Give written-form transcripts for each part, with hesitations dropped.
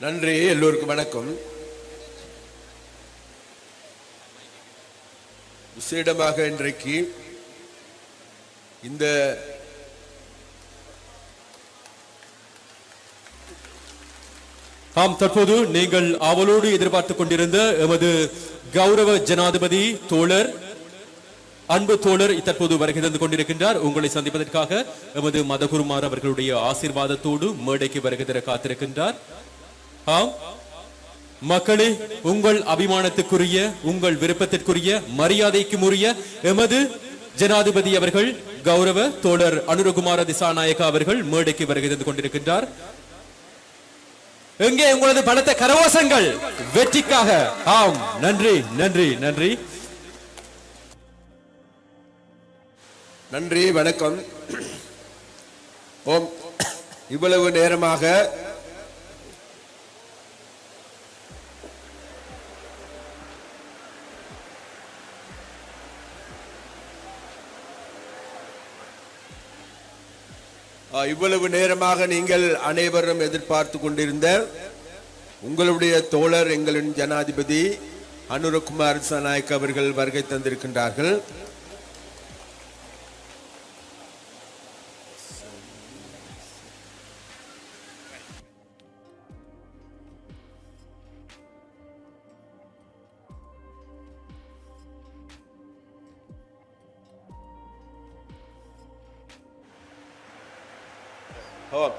நன்றி. எல்லோருக்கும் வணக்கம். விசேடமாக இன்றைக்கு இந்த தற்போது நீங்கள் அவளோடு எதிர்பார்த்துக் கொண்டிருந்த எமது கௌரவ ஜனாதிபதி தோழர் அன்பு தோழர் தற்போது வருகை தந்து கொண்டிருக்கின்றார். உங்களை சந்திப்பதற்காக எமது மதகுருமார் அவர்களுடைய ஆசீர்வாதத்தோடு மேடைக்கு வருகை தர காத்திருக்கின்றார். ஆம் மக்களே, உங்கள் அபிமானத்துக்குரிய, உங்கள் விருப்பத்திற்குரிய, மரியாதைக்கும் உரிய எமது ஜனாதிபதி அவர்கள் கௌரவ தோழர் அனுரகுமார திசாநாயக்கா அவர்கள் மேடைக்கு வருகை தந்து கொண்டிருக்கின்றார். எங்கே உங்களது பலத்த கரவோசங்கள் வெற்றிக்காக? ஆம், நன்றி நன்றி நன்றி நன்றி, வணக்கம். ஓம். இவ்வளவு நேரமாக நீங்கள் அனைவரும் எதிர்பார்த்து கொண்டிருந்த உங்களுடைய தோழர் எங்களின் ஜனாதிபதி அனுரகுமார் திசாநாயக்க அவர்கள் வருகை தந்திருக்கின்றார்கள்.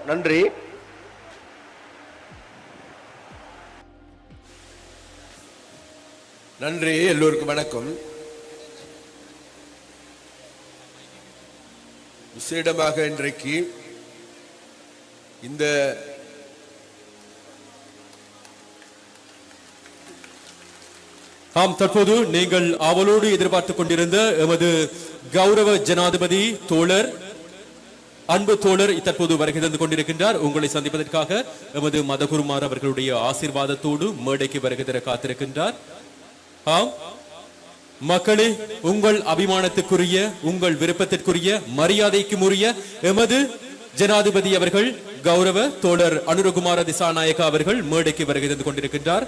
நன்றி. நன்றி, எல்லோருக்கும் வணக்கம். விசேடமாக இன்றைக்கு இந்த தற்போது நீங்கள் அவளோடு எதிர்பார்த்துக் கொண்டிருந்த எமது கௌரவ ஜனாதிபதி தோழர் அன்பு தோழர் தற்போது வருகை தந்து கொண்டிருக்கின்றார். உங்களை சந்திப்பதற்காக எமது மதகுருமார் அவர்களுடைய ஆசீர்வாதத்தோடு மேடைக்கு வருகை தர காத்திருக்கின்றார். ஆம் மக்களே, உங்கள் அபிமானத்துக்குரிய, உங்கள் விருப்பத்திற்குரிய, மரியாதைக்கும் உரிய எமது ஜனாதிபதி அவர்கள் கௌரவ தோழர் அனுரகுமார திசாநாயக்கா அவர்கள் மேடைக்கு வருகை தந்து கொண்டிருக்கின்றார்.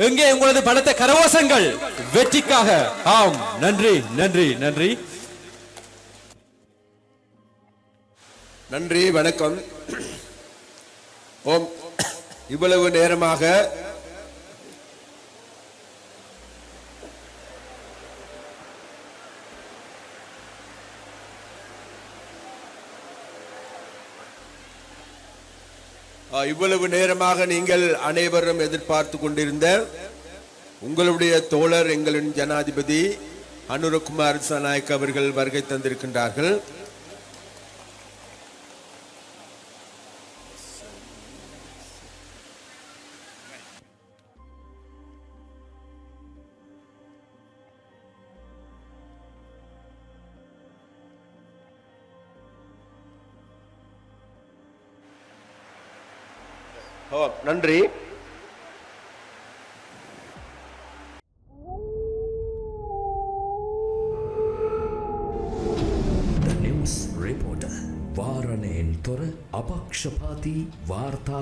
எங்கே உங்களது பலத்த கரவோசங்கள் வெற்றிக்காக? ஆம், நன்றி நன்றி நன்றி நன்றி, வணக்கம். ஓம். இவ்வளவு நேரமாக நீங்கள் அனைவரும் எதிர்பார்த்து கொண்டிருந்த உங்களுடைய தோழர் எங்களின் ஜனாதிபதி அனுரகுமார் திசாநாயக்க அவர்கள் வருகை தந்திருக்கின்றார்கள். நன்றி. ද නිවුස් රිපෝටර් වාරණයෙන් තොර අපක්ෂපාතී වාර්තා